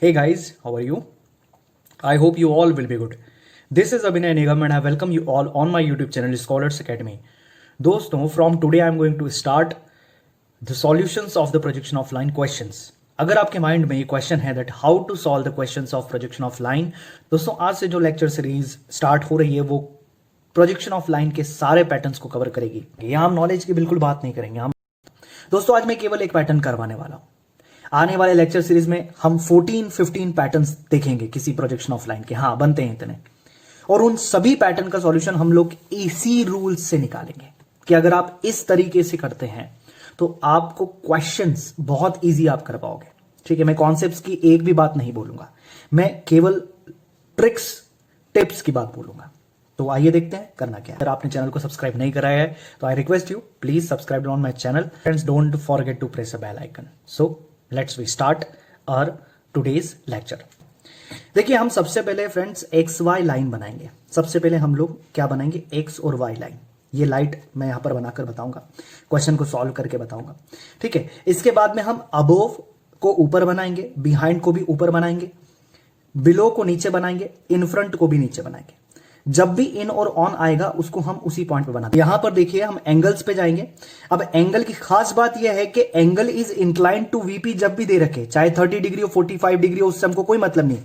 Hey guys, how are you? I hope you all will be good. This is Abhinay Nigam and I welcome you all on my YouTube channel Scholars Academy. दोस्तों, from today I am going to start the solutions of the projection of line questions. अगर आपके mind में ये question है that how to solve the questions of projection of line, दोस्तों आज से जो लेक्चर सीरीज स्टार्ट हो रही है वो प्रोजेक्शन ऑफ लाइन के सारे पैटर्न्स को कवर करेगी. यहाँ हम नॉलेज की बिल्कुल बात नहीं करेंगे. हम दोस्तों आज मैं केवल एक पैटर्न करवाने वाला हूं. आने वाले लेक्चर सीरीज में हम 14-15 पैटर्न्स देखेंगे किसी प्रोजेक्शन ऑफ लाइन के. हाँ, बनते हैं इतने. और उन सभी पैटर्न का सॉल्यूशन हम लोग इसी रूल्स से निकालेंगे कि अगर आप इस तरीके से करते हैं तो आपको क्वेश्चंस बहुत इजी आप कर पाओगे. ठीक है, मैं कॉन्सेप्ट्स की एक भी बात नहीं बोलूंगा, मैं केवल ट्रिक्स टिप्स की बात बोलूंगा. तो आइए देखते हैं करना क्या है. अगर आपने चैनल को सब्सक्राइब नहीं कराया है तो I request you please subscribe on my channel. Friends, don't forget to press a bell icon. So let's we start our today's lecture. देखिए, हम सबसे पहले फ्रेंड्स एक्स वाई लाइन बनाएंगे. सबसे पहले हम लोग क्या बनाएंगे, एक्स और वाई लाइन. ये लाइट मैं यहां पर बनाकर बताऊंगा, क्वेश्चन को सॉल्व करके बताऊंगा. ठीक है, इसके बाद में हम अबोव को ऊपर बनाएंगे, बिहाइंड को भी ऊपर बनाएंगे, बिलो को नीचे बनाएंगे, इन फ्रंट को भी नीचे बनाएंगे. जब भी इन और ऑन आएगा उसको हम उसी पॉइंट पे बनाते हैं. यहां पर देखिए हम एंगल्स पे जाएंगे. अब एंगल की खास बात यह है कि angle is incline to VP जब भी दे रखे, चाहे 30 डिग्री हो 45 डिग्री हो, उससे हमको कोई मतलब नहीं.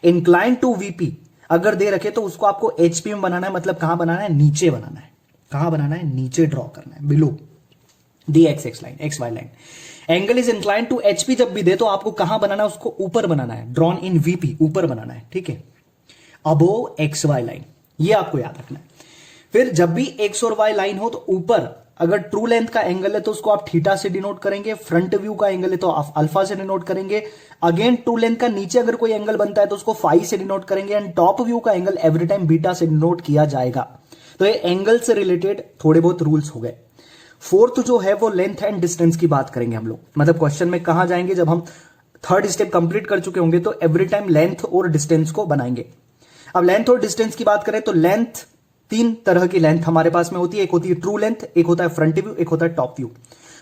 इंक्लाइन टू वीपी अगर दे रखे तो उसको आपको एचपी में बनाना है. मतलब कहां बनाना है, नीचे बनाना है. कहां बनाना है, नीचे ड्रॉ करना है, below the X line, X Y line. Angle is incline to HP जब भी दे तो आपको कहां बनाना है, उसको ऊपर बनाना है. ड्रॉन इन वीपी, ऊपर बनाना है. ठीक है, अबोव एक्स वाई लाइन, ये आपको याद रखना है. फिर जब भी एक्स और वाई लाइन हो तो ऊपर अगर ट्रू लेंथ का एंगल है तो उसको आप थीटा से डिनोट करेंगे. फ्रंट व्यू का एंगल है तो आप अल्फा से डिनोट करेंगे. अगेन ट्रू लेंथ का नीचे अगर कोई एंगल बनता है तो उसको फाई से डिनोट करेंगे. एंड टॉप व्यू का एंगल एवरी टाइम बीटा से डिनोट किया जाएगा. तो ये एंगल से रिलेटेड थोड़े बहुत रूल्स हो गए. फोर्थ जो है वो लेंथ एंड डिस्टेंस की बात करेंगे हम लोग. मतलब क्वेश्चन में कहां जाएंगे, जब हम थर्ड स्टेप कंप्लीट कर चुके होंगे तो एवरी टाइम लेंथ और डिस्टेंस को बनाएंगे. अब लेंथ और डिस्टेंस की बात करें तो लेंथ, तीन तरह की लेंथ हमारे पास में होती है. एक होती है ट्रू लेंथ, एक होता है फ्रंट व्यू, एक होता है टॉप व्यू.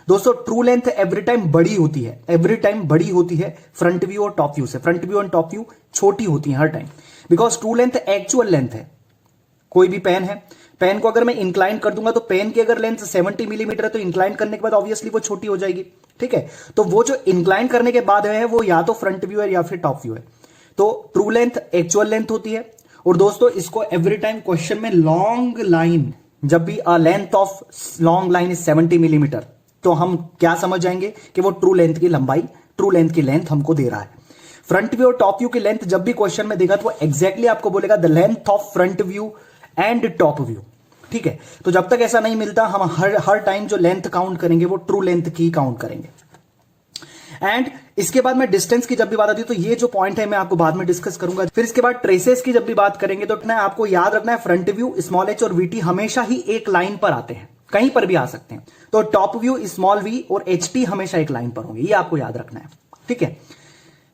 दोस्तों ट्रू लेंथ एवरी टाइम बड़ी होती है, एवरी टाइम बड़ी होती है फ्रंट व्यू और टॉप व्यू से. Front view and top view छोटी होती है हर time, because true length actual length है. कोई भी पेन है, पेन को अगर मैं इंक्लाइन कर दूंगा तो पेन की अगर लेंथ 70 मिलीमीटर है तो इंक्लाइन करने के बाद ऑब्वियसली वो छोटी हो जाएगी. ठीक है, तो वो जो इंक्लाइन करने के बाद है वो या तो फ्रंट व्यू है या फिर टॉप व्यू है. तो ट्रू लेंथ एक्चुअल लेंथ होती है. और दोस्तों इसको एवरी टाइम क्वेश्चन में लॉन्ग लाइन, जब भी length of long line is 70 millimetre तो हम क्या समझ जाएंगे कि वो ट्रू लेंथ की लंबाई, ट्रू लेंथ की लेंथ हमको दे रहा है. फ्रंट व्यू और टॉप व्यू की लेंथ जब भी क्वेश्चन में देगा तो वो एग्जैक्टली आपको बोलेगा the length of front view and top view. ठीक है, तो जब तक ऐसा नहीं मिलता हम हर टाइम जो लेंथ काउंट करेंगे वो ट्रू लेंथ की काउंट करेंगे. एंड इसके बाद में डिस्टेंस की जब भी बात आती है तो ये जो पॉइंट है मैं आपको बाद में डिस्कस करूंगा. फिर इसके बाद ट्रेसेस की जब भी बात करेंगे तो आपको याद रखना है फ्रंट व्यू, स्मॉल एच और वीटी हमेशा ही एक लाइन पर आते हैं, कहीं पर भी आ सकते हैं. तो टॉप व्यू, स्मॉल वी और एच टी हमेशा एक लाइन पर होंगे, ये आपको याद रखना है. ठीक है,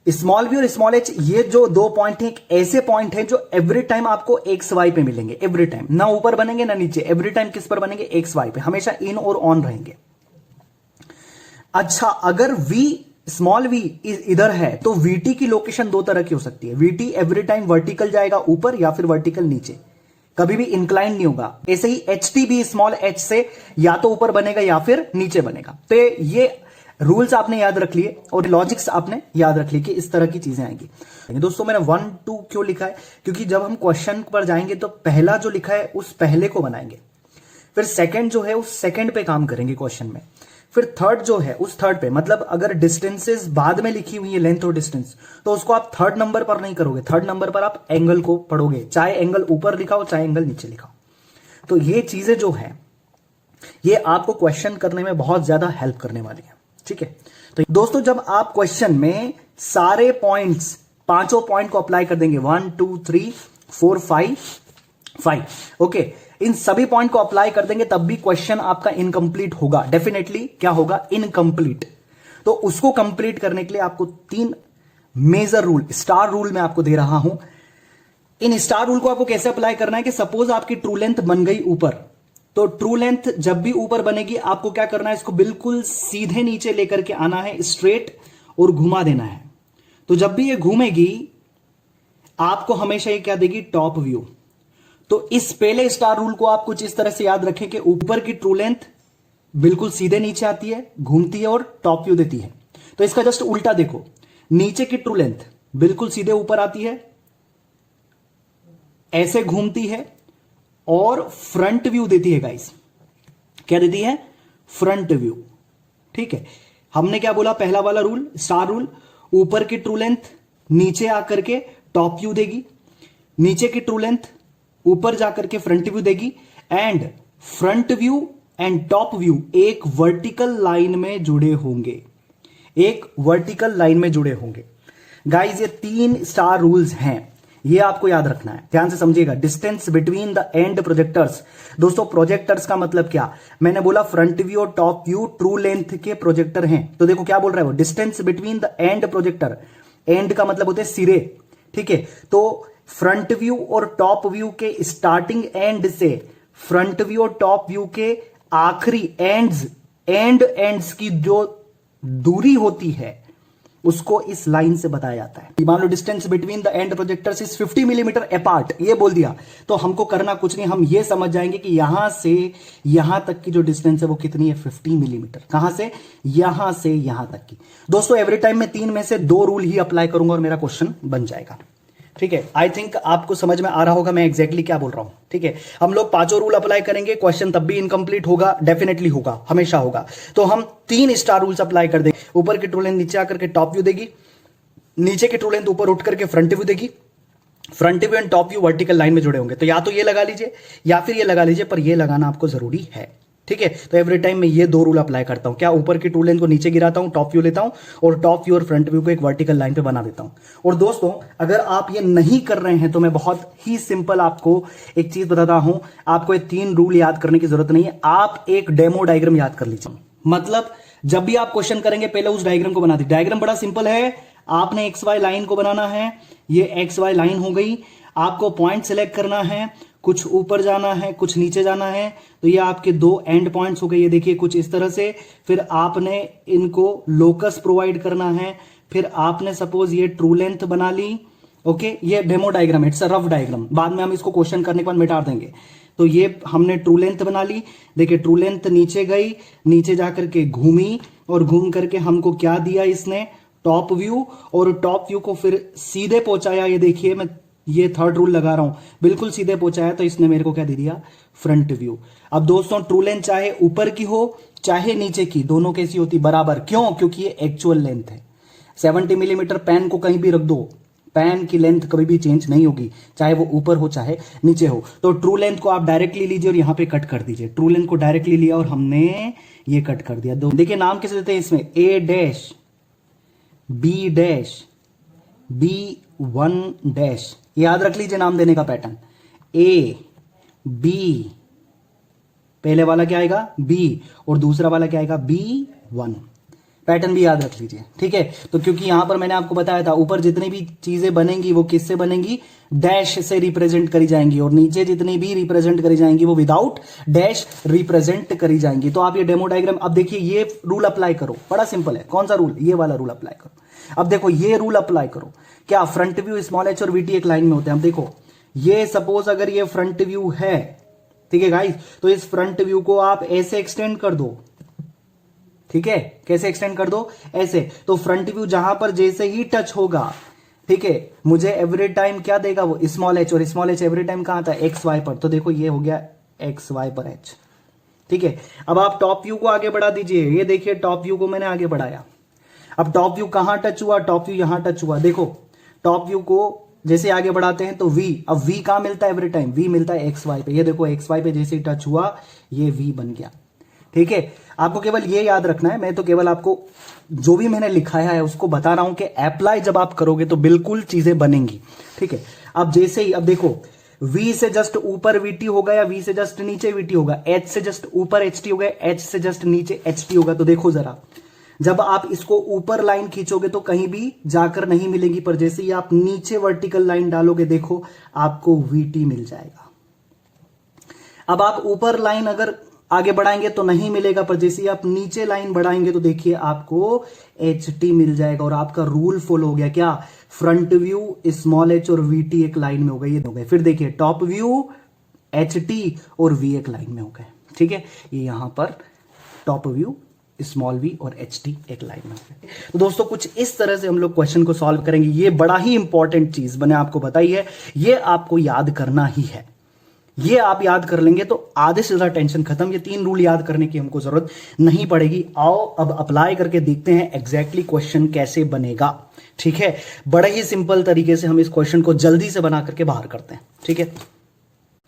स्मॉल वी और स्मॉल एच ये जो दो पॉइंट हैं, ऐसे पॉइंट हैं जो एवरी टाइम आपको एक्स वाई पे मिलेंगे. एवरी टाइम, ना ऊपर बनेंगे ना नीचे, एवरी टाइम किस पर बनेंगे, एक्स वाई पे, हमेशा इन और ऑन रहेंगे. अच्छा, अगर वी स्मॉल वी इधर है तो वीटी की लोकेशन दो तरह की हो सकती है. वीटी एवरी टाइम वर्टिकल जाएगा ऊपर या फिर वर्टिकल नीचे, कभी भी इंक्लाइन नहीं होगा. ऐसे ही एच टी भी स्मॉल एच से या तो ऊपर बनेगा या फिर नीचे बनेगा. तो ये रूल्स आपने याद रख लिए और लॉजिक्स आपने याद रख लिए कि इस तरह की चीजें आएंगी. दोस्तों मैंने 1 2 क्यों लिखा है, क्योंकि जब हम क्वेश्चन पर जाएंगे तो पहला जो लिखा है उस पहले को बनाएंगे, फिर सेकंड जो है उस सेकंड पे काम करेंगे क्वेश्चन में, फिर थर्ड जो है उस थर्ड पे. मतलब अगर डिस्टेंसेस बाद में लिखी हुई है, लेंथ और डिस्टेंस, तो उसको आप थर्ड नंबर पर नहीं करोगे. थर्ड नंबर पर आप एंगल को पढ़ोगे, चाहे एंगल ऊपर लिखा हो चाहे एंगल नीचे लिखा हो. तो ये चीजें जो है ये आपको क्वेश्चन करने में बहुत ज्यादा हेल्प करने वाली है. ठीक है, तो दोस्तों जब आप क्वेश्चन में सारे पॉइंट्स, पांचों पॉइंट को अप्लाई कर देंगे, 1 2 3 4 5, ओके, इन सभी पॉइंट को अप्लाई कर देंगे तब भी क्वेश्चन आपका इनकम्प्लीट होगा. डेफिनेटली क्या होगा, इनकम्प्लीट. तो उसको कंप्लीट करने के लिए आपको 3 मेजर रूल, स्टार रूल मैं आपको दे रहा हूं. इन स्टार रूल को आपको कैसे अप्लाई करना है कि सपोज आपकी ट्रू लेंथ बन गई ऊपर, तो ट्रू लेंथ जब भी ऊपर बनेगी आपको क्या करना है, इसको बिल्कुल सीधे नीचे लेकर के आना है, स्ट्रेट, और घुमा देना है. तो जब भी ये घूमेगी आपको हमेशा ये क्या देगी, टॉप व्यू। तो इस पहले स्टार रूल को आप कुछ इस तरह से याद रखें कि ऊपर की ट्रू लेंथ बिल्कुल सीधे नीचे आती है, घूमती है और टॉप व्यू देती है। तो इसका जस्ट उल्टा देखो, नीचे की ट्रू लेंथ बिल्कुल सीधे ऊपर आती है, ऐसे घूमती है और फ्रंट व्यू देती है गाइस। क्या देती है, फ्रंट व्यू। ठीक है, हमने क्या बोला, पहला वाला रूल स्टार रूल, ऊपर की ट्रू लेंथ नीचे आकर के टॉप व्यू देगी, नीचे की ट्रू लेंथ ऊपर जाकर के फ्रंट व्यू देगी, and front view and top view एक वर्टिकल लाइन में जुड़े होंगे, एक वर्टिकल लाइन में जुड़े होंगे। गाइस ये 3 स्टार रूल्स हैं, ये आपको याद रखना है, ध्यान से समझिएगा। Distance between the end projectors, दोस्तों प्रोजेक्टर्स का मतलब क्या, मैंने बोला फ्रंट व्यू और टॉप व्यू ट्रू लेंथ के प्रोजेक्टर हैं। तो देखो क्या बोल रहा है वो, distance between the and projector, and का मतलब होते हैं सिरे। ठीक है, तो फ्रंट व्यू और टॉप व्यू के स्टार्टिंग एंड से फ्रंट व्यू और टॉप व्यू के आखिरी एंड्स की जो दूरी होती है उसको इस लाइन से बताया जाता है। मान लो distance between the end projectors is 50 millimetre apart, ये बोल दिया तो हमको करना कुछ नहीं, हम ये समझ जाएंगे कि यहां से यहां तक की जो डिस्टेंस है वो कितनी है, 50 मिलीमीटर। कहां से, यहां से यहां तक की। दोस्तों एवरी टाइम मैं 3 में से 2 रूल ही अप्लाई करूंगा और मेरा क्वेश्चन बन जाएगा। ठीक है, आई थिंक आपको समझ में आ रहा होगा मैं एग्जैक्टली क्या बोल रहा हूं। ठीक है, हम लोग 5 रूल अप्लाई करेंगे, क्वेश्चन तब भी इनकम्प्लीट होगा, डेफिनेटली होगा, हमेशा होगा। तो हम 3 स्टार रूल्स अप्लाई कर देंगे, ऊपर की ट्रू लेंथ नीचे आकर के टॉप व्यू देगी, नीचे की ट्रू लेंथ ऊपर उठ करके फ्रंट व्यू देगी, front view and top view vertical line में जुड़े होंगे। तो या तो ये लगा लीजिए या फिर ये लगा लीजिए, पर ये लगाना आपको जरूरी है। ठीक है, तो एवरी टाइम मैं ये 2 रूल अप्लाई करता हूं, क्या, ऊपर की ट्रू लेंथ को नीचे गिराता हूं, टॉप व्यू लेता हूं, और टॉप व्यू और फ्रंट व्यू को एक वर्टिकल लाइन पे बना देता हूं। और दोस्तों अगर आप ये नहीं कर रहे हैं तो मैं बहुत ही सिंपल आपको एक चीज बताता हूं, आपको ये 3 रूल याद करने की जरूरत नहीं है, आप एक डेमो डायग्राम याद कर लीजिए। मतलब जब भी आप क्वेश्चन करेंगे पहले उस डायग्राम को बना दीजिए। डायग्राम बड़ा सिंपल है, आपने एक्स वाई लाइन को बनाना है, ये एक्स वाई लाइन हो गई, आपको पॉइंट सिलेक्ट करना है, कुछ ऊपर जाना है कुछ नीचे जाना है, तो ये आपके 2 एंड पॉइंट्स हो गए, ये देखिए कुछ इस तरह से। फिर आपने इनको लोकस प्रोवाइड करना है, फिर आपने सपोज ये ट्रू लेंथ बना ली। ओके, ये डेमो डायग्राम है, इट्स अ रफ डायग्राम, बाद में हम इसको क्वेश्चन करने के बाद मिटा देंगे। तो ये हमने ट्रू लेंथ बना ली, देखिए ट्रू लेंथ नीचे गई, नीचे जाकर के घूमी और घूम करके हमको क्या दिया इसने, टॉप व्यू, और टॉप व्यू को फिर सीधे पहुंचाया। ये देखिए मैं ये 3rd रूल लगा रहा हूं, बिल्कुल सीधे पहुंचाया तो इसने मेरे को क्या दे दिया, फ्रंट व्यू। अब दोस्तों ट्रू लेंथ चाहे ऊपर की हो चाहे नीचे की, दोनों कैसी होती, बराबर। क्यों, क्योंकि ये एक्चुअल लेंथ है। 70 मिलीमीटर पेन को कहीं भी रख दो, पेन की लेंथ कभी भी चेंज नहीं होगी, चाहे वो ऊपर हो चाहे नीचे हो। तो ट्रू लेंथ को आप डायरेक्टली लीजिए और यहां पे कट कर दीजिए। ट्रू लेंथ को डायरेक्टली लिया और हमने ये कट कर दिया। देखिए नाम कैसे देते हैं इसमें, A dash, B dash, B1 dash, याद रख लीजिए नाम देने का पैटर्न। ए बी, पहले वाला क्या आएगा, बी, और दूसरा वाला क्या आएगा, B1। पैटर्न भी याद रख लीजिए। ठीक है, तो क्योंकि यहां पर मैंने आपको बताया था ऊपर जितनी भी चीजें बनेंगी वो किससे बनेंगी, डैश से रिप्रेजेंट करी जाएंगी, और नीचे जितनी भी रिप्रेजेंट करी जाएंगी वो विदाउट डैश रिप्रेजेंट करी जाएंगी। तो आप ये डेमो डायग्राम, अब देखिए ये रूल अप्लाई करो, बड़ा सिंपल है। कौन सा रूल, ये वाला रूल अप्लाई करो। अब देखो ये रूल अप्लाई करो, क्या, फ्रंट व्यू स्मॉल h और VT एक लाइन में होते हैं। अब देखो ये सपोज अगर ये फ्रंट व्यू है, ठीक है गाइस, तो इस फ्रंट व्यू को आप ऐसे एक्सटेंड कर दो। ठीक है, कैसे एक्सटेंड कर दो, ऐसे। तो फ्रंट व्यू जहां पर जैसे ही टच होगा, ठीक है, मुझे एवरी टाइम क्या देगा वो, स्मॉल h, और स्मॉल h एवरी टाइम कहां था, एक्स वाई पर। तो देखो ये हो गया एक्स वाई पर h। ठीक है, अब आप टॉप व्यू को आगे बढ़ा दीजिए। ये देखिए टॉप व्यू को मैंने आगे बढ़ाया, अब टॉप व्यू कहां टच हुआ, टॉप व्यू यहां टच हुआ। देखो टॉप व्यू को जैसे आगे बढ़ाते हैं तो V, अब V कहां मिलता है, एवरी टाइम V मिलता है एक्स वाई पे। ये देखो एक्स वाई पे जैसे ही टच हुआ ये V बन गया। ठीक है, आपको केवल ये याद रखना है, मैं तो केवल आपको जो भी मैंने लिखाया है उसको बता रहा हूं कि अप्लाई जब आप करोगे तो बिल्कुल चीजें बनेंगी। ठीक है, अब जैसे ही, अब देखो V से जस्ट ऊपर VT होगा या V से जस्ट नीचे VT होगा, H से जस्ट ऊपर HT होगा, H से जस्ट नीचे HT होगा। तो देखो जरा, जब आप इसको ऊपर लाइन खींचोगे तो कहीं भी जाकर नहीं मिलेगी, पर जैसे ही आप नीचे वर्टिकल लाइन डालोगे देखो आपको VT मिल जाएगा। अब आप ऊपर लाइन अगर आगे बढ़ाएंगे तो नहीं मिलेगा, पर जैसे ही आप नीचे लाइन बढ़ाएंगे तो देखिए आपको HT मिल जाएगा और आपका रूल फॉलो हो गया। क्या? फ्रंट व्यू स्मॉल h और VT एक लाइन में हो गए, ये हो गए। फिर देखिए टॉप व्यू HT और V एक लाइन में हो गए। ठीक है, ये यहां पर टॉप व्यू स्मॉल v और HT एक लाइन में हो गए। तो दोस्तों कुछ इस तरह से हम लोग क्वेश्चन को सॉल्व करेंगे। ये बड़ा ही इंपॉर्टेंट चीज मैंने आपको बताई है, ये आपको याद करना ही है। ये आप याद कर लेंगे तो आधे से ज्यादा टेंशन खत्म। ये 3 रूल याद करने की हमको जरूरत नहीं पड़ेगी। आओ अब अप्लाई करके देखते हैं एग्जैक्टली क्वेश्चन कैसे बनेगा। ठीक है, बड़े ही सिंपल तरीके से हम इस क्वेश्चन को जल्दी से बना करके बाहर करते हैं। ठीक है,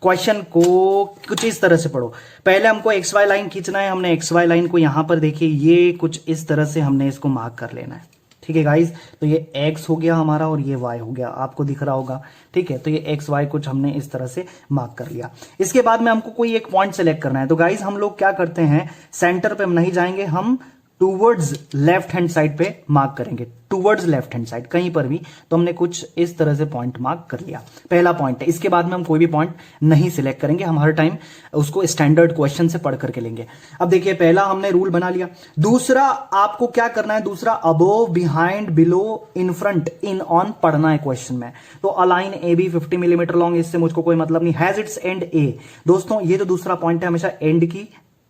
क्वेश्चन को कुछ इस तरह से पढ़ो। पहले हमको XY लाइन खींचना है। हमने XY लाइन को यहां पर देखिए ये कुछ इस तरह से हमने इसको मार्क कर लेना है। ठीक है गाइज, तो ये X हो गया हमारा और ये Y हो गया, आपको दिख रहा होगा। ठीक है, तो ये XY कुछ हमने इस तरह से मार्क कर लिया। इसके बाद में हमको कोई एक पॉइंट सेलेक्ट करना है। तो गाइज हम लोग क्या करते हैं, सेंटर पे हम नहीं जाएंगे, हम टूवर्ड्स लेफ्ट हैंड साइड पे मार्क करेंगे। टूवर्ड्स लेफ्ट हैंड साइड कहीं पर भी, तो हमने कुछ इस तरह से पॉइंट मार्क कर लिया। पहला पॉइंट है। इसके बाद में हम कोई भी पॉइंट नहीं सिलेक्ट करेंगे, हम हर टाइम उसको स्टैंडर्ड क्वेश्चन से पढ़ करके लेंगे। अब देखिए पहला हमने रूल बना लिया। दूसरा आपको क्या करना है, दूसरा above behind below in front in on पढ़ना है क्वेश्चन में। तो अलाइन AB 50 मिलीमीटर लॉन्ग, इससे मुझको कोई मतलब नहीं। Has its and A। दोस्तों ये जो दूसरा पॉइंट है हमेशा एंड की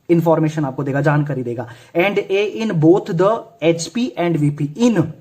इंफॉर्मेशन आपको देगा, जानकारी देगा। And A in both the HP and VP। इन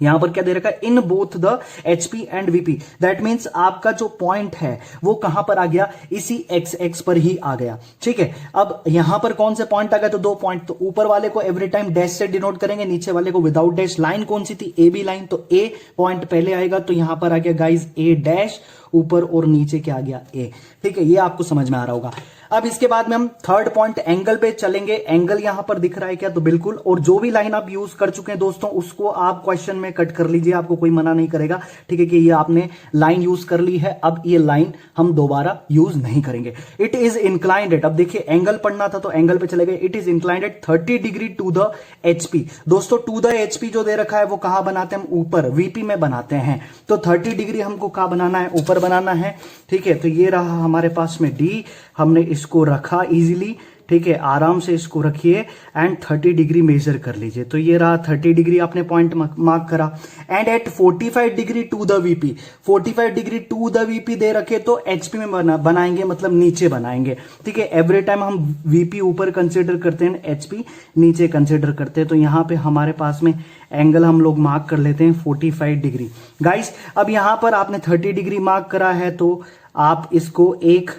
यहां पर क्या दे रखा है, in both the HP and VP। That means आपका जो पॉइंट है वो कहां पर आ गया, इसी XX पर ही आ गया। ठीक है, अब यहां पर कौन से पॉइंट आ गए, तो 2 पॉइंट। तो ऊपर वाले को एवरी टाइम डैश से डिनोट करेंगे, नीचे वाले को विदाउट डैश। लाइन कौन सी थी, AB लाइन। तो A पॉइंट पहले आएगा, तो यहां पर आ गया गाइज A डैश, ऊपर और नीचे क्या आ गया A। ठीक है, ये आपको समझ में आ रहा होगा। अब इसके बाद में हम थर्ड पॉइंट एंगल पे चलेंगे। एंगल यहां पर दिख रहा है क्या, तो बिल्कुल। और जो भी लाइन आप यूज कर चुके हैं दोस्तों उसको आप क्वेश्चन में कट कर लीजिए, आपको कोई मना नहीं करेगा। ठीक है, कि ये आपने लाइन यूज कर ली है, अब ये लाइन हम दोबारा यूज नहीं करेंगे। इट इज इंक्लाइंड एट, अब देखिए एंगल पढ़ना था तो एंगल पे चले गए। It is inclined at 30 degree to the HP। दोस्तों टू द HP जो दे रखा है वो कहां बनाते हैं, हम ऊपर VP में बनाते हैं। तो 30 डिग्री हमको कहां बनाना है, ऊपर बनाना है। ठीक है, तो ये रहा हमारे पास में D, हमने इसको रखा इजीली। ठीक है, आराम से इसको रखिए एंड 30 डिग्री मेजर कर लीजिए। तो ये रहा 30 डिग्री आपने पॉइंट मार्क करा। And at 45 degree to the VP, 45 degree to the VP दे रखे तो HP में बनाएंगे, मतलब नीचे बनाएंगे। ठीक है, एवरी टाइम हम VP ऊपर कंसिडर करते हैं, HP नीचे कंसिडर करते हैं। तो यहां पे हमारे पास में एंगल हम लोग मार्क कर लेते हैं 45 डिग्री। गाइस अब यहां पर आपने 30 डिग्री मार्क करा है तो आप इसको एक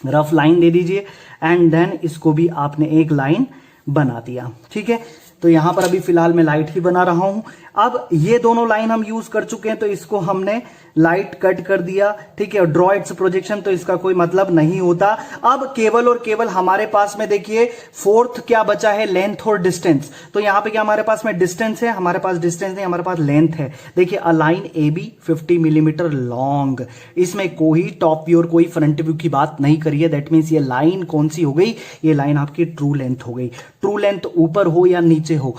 रफ लाइन दे दीजिए एंड देन इसको भी आपने एक लाइन बना दिया। ठीक है, तो यहां पर अभी फिलहाल मैं लाइट ही बना रहा हूं। अब ये दोनों लाइन हम यूज कर चुके हैं तो इसको हमने लाइट कट कर दिया। ठीक है, ड्रॉ इट्स प्रोजेक्शन, तो इसका कोई मतलब नहीं होता। अब केवल और केवल हमारे पास में देखिए फोर्थ क्या बचा है, लेंथ और डिस्टेंस। तो यहां पे क्या हमारे पास में डिस्टेंस है, हमारे पास डिस्टेंस नहीं, हमारे पास लेंथ है। देखिए अलाइन AB 50 मिलीमीटर लॉन्ग, इसमें कोई टॉप व्यू और कोई फ्रंट व्यू की बात नहीं करी है। दैट मीन्स ये लाइन कौन सी हो गई, ये लाइन आपकी ट्रू लेंथ हो गई। ट्रू लेंथ ऊपर हो या नीचे हो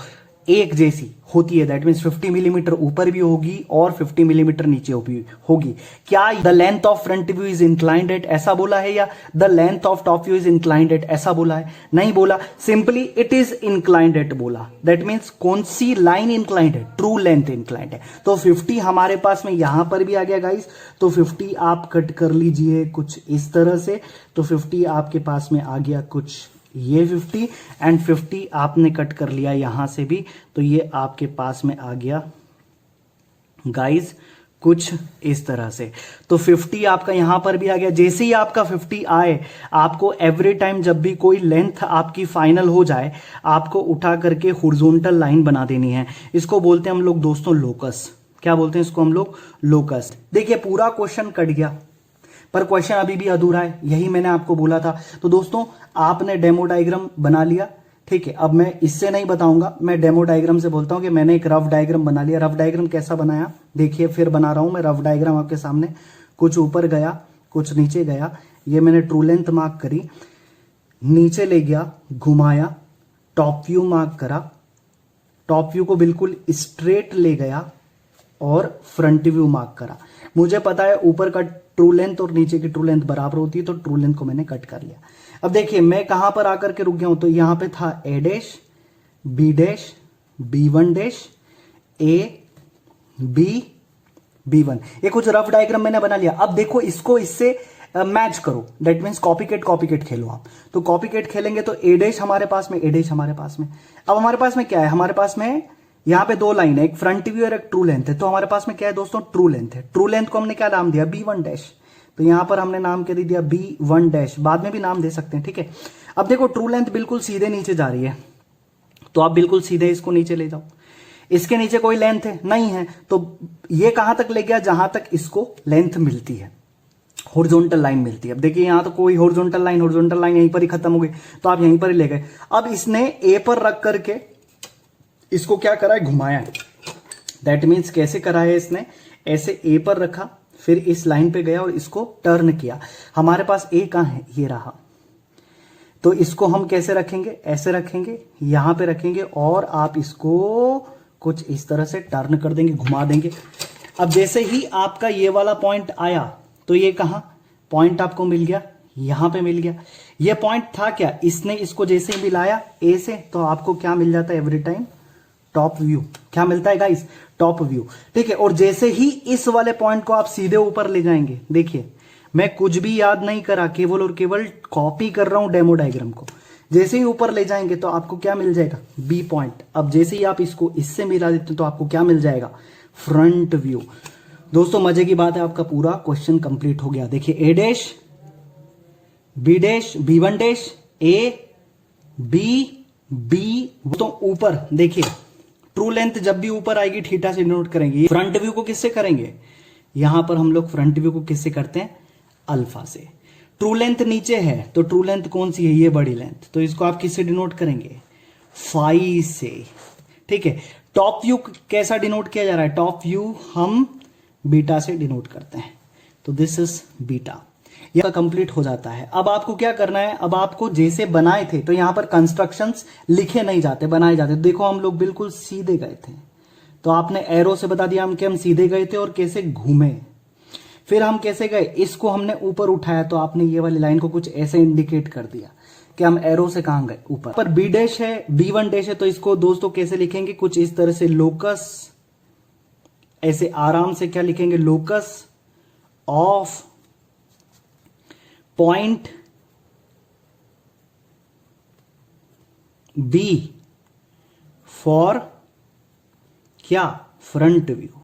एक जैसी होती है। दैट मीन्स 50 मिलीमीटर ऊपर भी होगी और 50 मिलीमीटर नीचे भी होगी। क्या the length of front view is inclined eight ऐसा बोला है, या the length of top view is inclined eight ऐसा बोला है? नहीं बोला, simply it is inclined eight बोला। दैट मीन्स कौन सी लाइन इंक्लाइंड है, ट्रू लेंथ इंक्लाइंड है। तो 50 हमारे पास में यहां पर भी आ गया गाइस। तो 50 आप कट कर लीजिए कुछ इस तरह से। तो 50 आपके पास में आ गया कुछ ये 50 एंड 50 आपने कट कर लिया यहां से भी, तो ये आपके पास में आ गया गाइस कुछ इस तरह से। तो 50 आपका यहां पर भी आ गया। जैसे ही आपका 50 आए, आपको एवरी टाइम जब भी कोई लेंथ आपकी फाइनल हो जाए, आपको उठा करके हॉरिजॉन्टल लाइन बना देनी है। इसको बोलते हैं हम लोग दोस्तों लोकस। क्या बोलते हैं इसको हम लोग, लोकस। देखिए पूरा क्वेश्चन कट गया पर क्वेश्चन अभी भी अधूरा है, यही मैंने आपको बोला था। तो दोस्तों आपने डेमो डायग्राम बना लिया। ठीक है, अब मैं इससे नहीं बताऊंगा, मैं डेमो डायग्राम से बोलता हूं कि मैंने एक रफ डायग्राम बना लिया। रफ डायग्राम कैसा बनाया देखिए, फिर बना रहा हूं मैं रफ डायग्राम आपके सामने। कुछ ऊपर गया, कुछ नीचे गया। ये मैंने ट्रू लेंथ मार्क करी, नीचे ले गया, घुमाया, टॉप व्यू मार्क करा, टॉप व्यू को बिल्कुल स्ट्रेट ले गया और फ्रंट व्यू मार्क करा। मुझे पता है ऊपर का ट्रू लेंथ और नीचे की ट्रू लेंथ बराबर होती है, तो ट्रू लेंथ को मैंने कट कर लिया। अब देखिए मैं कहां पर आकर के रुक गया हूं, तो यहां पे था A dash, B dash, B1 dash, A B, B1। ये कुछ रफ डायग्राम मैंने बना लिया। अब देखो इसको इससे मैच करो, दैट मीन्स कॉपीकेट खेलो आप। तो कॉपीकेट खेलेंगे तो ए डैश हमारे पास में, ए डैश हमारे पास में। अब हमारे पास में क्या है, हमारे पास में यहां पे दो लाइन है, एक फ्रंट व्यू और एक ट्रू लेंथ है। तो हमारे पास में क्या है दोस्तों, ट्रू लेंथ है। ट्रू लेंथ को हमने क्या नाम दिया, B1 डैश। तो यहां पर हमने नाम क्या दे दिया, B1 डैश। बाद में भी नाम दे सकते हैं, ठीक है। अब देखो ट्रू लेंथ बिल्कुल सीधे नीचे जा रही है, तो आप बिल्कुल सीधे इसको नीचे ले जाओ। इसके नीचे कोई लेंथ है नहीं है, तो ये कहां तक ले गया, जहां तक इसको लेंथ मिलती है, हॉरिजॉन्टल लाइन मिलती है। अब देखिए यहां तो कोई हॉरिजॉन्टल लाइन यहीं पर ही खत्म हो गई, तो आप यहीं पर ही ले गए। अब इसने ए पर रख करके इसको क्या करा है, घुमाया है। दैट मीन्स कैसे करा है इसने, ऐसे ए पर रखा, फिर इस लाइन पे गया और इसको टर्न किया। हमारे पास ए कहां है, ये रहा। तो इसको हम कैसे रखेंगे, ऐसे रखेंगे, यहां पे रखेंगे और आप इसको कुछ इस तरह से टर्न कर देंगे, घुमा देंगे। अब जैसे ही आपका ये वाला पॉइंट आया, तो ये कहां पॉइंट आपको मिल गया, यहां पे मिल गया। ये पॉइंट था क्या, इसने इसको जैसे ही मिलाया ए से, तो आपको क्या मिल जाता है एवरी टाइम, टॉप व्यू। क्या मिलता है गाइस, टॉप व्यू, ठीक है। और जैसे ही इस वाले पॉइंट को आप सीधे ऊपर ले जाएंगे, देखिए मैं कुछ भी याद नहीं करा, केवल और केवल कॉपी कर रहा हूं डेमो डायग्राम को। जैसे ही ऊपर ले जाएंगे तो आपको क्या मिल जाएगा, बी पॉइंट। अब जैसे ही आप इसको इससे मिला देते हैं तो आपको क्या मिल जाएगा, फ्रंट व्यू। दोस्तों मजे की बात है, आपका पूरा क्वेश्चन कंप्लीट हो गया। देखिए A dash, B dash, B1 dash, A B, B. तो ऊपर देखिए ट्रू लेंथ जब भी ऊपर आएगी थीटा से डिनोट करेंगे। फ्रंट व्यू को किससे करेंगे, यहां पर हम लोग फ्रंट व्यू को किससे करते हैं, अल्फा से। ट्रू लेंथ नीचे है, तो ट्रू लेंथ कौन सी है, ये बड़ी लेंथ, तो इसको आप किससे डिनोट करेंगे, फाई से, ठीक है। टॉप व्यू कैसा डिनोट किया जा रहा है, टॉप व्यू हम बीटा से डिनोट करते हैं, तो दिस इज बीटा। यह कंप्लीट हो जाता है। अब आपको क्या करना है, अब आपको जैसे बनाए थे, तो यहां पर कंस्ट्रक्शंस लिखे नहीं जाते, बनाए जाते। देखो हम लोग बिल्कुल सीधे गए थे, तो आपने एरो से बता दिया हम कि हम सीधे गए थे और कैसे घूमे। फिर हम कैसे गए, इसको हमने ऊपर उठाया, तो आपने ये वाली लाइन को कुछ ऐसे इंडिकेट कर दिया कि हम एरो से कहां गए, ऊपर। पर बी डैश है, B1 डैश है, तो इसको दोस्तों कैसे लिखेंगे, कुछ इस तरह से, लोकस, ऐसे आराम से क्या लिखेंगे, locus of point B for क्या, फ्रंट व्यू,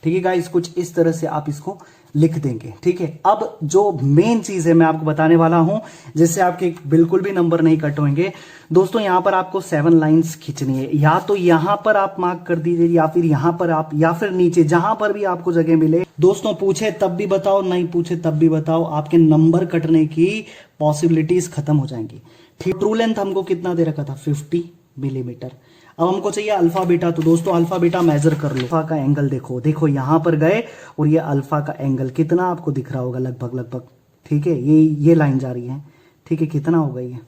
ठीक है गाइस। कुछ इस तरह से आप इसको लिख देंगे, ठीक है। अब जो मेन चीज है मैं आपको बताने वाला हूं, जिससे आपके बिल्कुल भी नंबर नहीं कट होंगे। दोस्तों यहां पर आपको 7 लाइंस खींचनी है, या तो यहां पर आप मार्क कर दीजिए, या फिर यहां पर आप, या फिर नीचे, जहां पर भी आपको जगह मिले। दोस्तों पूछे तब भी बताओ, नहीं पूछे तब भी बताओ, आपके नंबर कटने की पॉसिबिलिटीज खत्म हो जाएंगी, ठीक। ट्रू लेंथ हमको कितना दे रखा था, 50 मिलीमीटर। अब हमको चाहिए अल्फा बीटा, तो दोस्तों अल्फा बीटा मेजर कर लो। अल्फा का एंगल देखो, देखो यहां पर गए और ये अल्फा का एंगल कितना आपको दिख रहा होगा, लगभग, ठीक है। ये लाइन जा रही है, ठीक है, कितना होगा ये,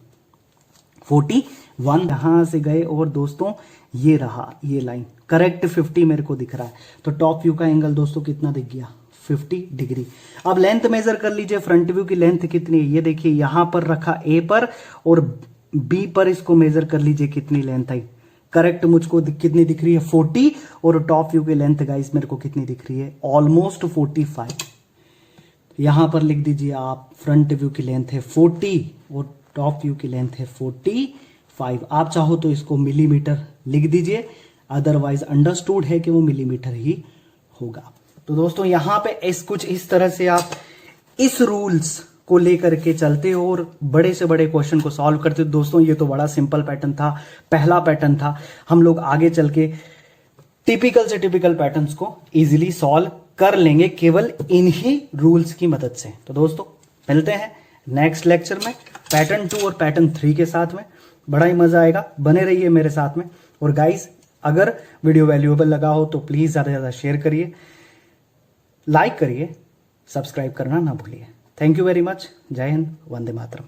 41। यहां से गए और दोस्तों ये रहा, ये लाइन करेक्ट 50 मेरे को दिख रहा है। तो टॉप व्यू का एंगल दोस्तों कितना दिख गया, 50 डिग्री। अब लेंथ मेजर कर लीजिए, फ्रंट व्यू की लेंथ कितनी है, ये देखिए यहां पर रखा ए पर और बी पर, इसको मेजर कर लीजिए कितनी लेंथ आई। करेक्ट मुझको कितनी दिख रही है, 40। और टॉप व्यू की लेंथ गाइस मेरे को कितनी दिख रही है, ऑलमोस्ट 45। यहां पर लिख दीजिए आप, फ्रंट व्यू की लेंथ है 40 और टॉप व्यू की लेंथ है 45। आप चाहो तो इसको मिलीमीटर लिख दीजिए, अदरवाइज अंडरस्टूड है कि वो मिलीमीटर ही होगा। तो दोस्तों यहां पे कुछ इस तरह से आप इस रूल्स को लेकर के चलते हो और बड़े से बड़े क्वेश्चन को सॉल्व करते हो। दोस्तों ये तो बड़ा सिंपल पैटर्न था, पहला पैटर्न था। हम लोग आगे चल के टिपिकल से टिपिकल पैटर्न्स को इजीली सॉल्व कर लेंगे केवल इन्हीं रूल्स की मदद से। तो दोस्तों मिलते हैं नेक्स्ट लेक्चर में पैटर्न 2 और पैटर्न 3 के साथ में। बड़ा ही मजा आएगा, बने रहिए मेरे साथ में। और गाइस अगर वीडियो वैल्यूएबल लगा हो तो प्लीज ज्यादा से ज्यादा शेयर करिए, लाइक करिए, सब्सक्राइब करना ना भूलिए। Thank you very much. जय हिंद, वंदे मातरम।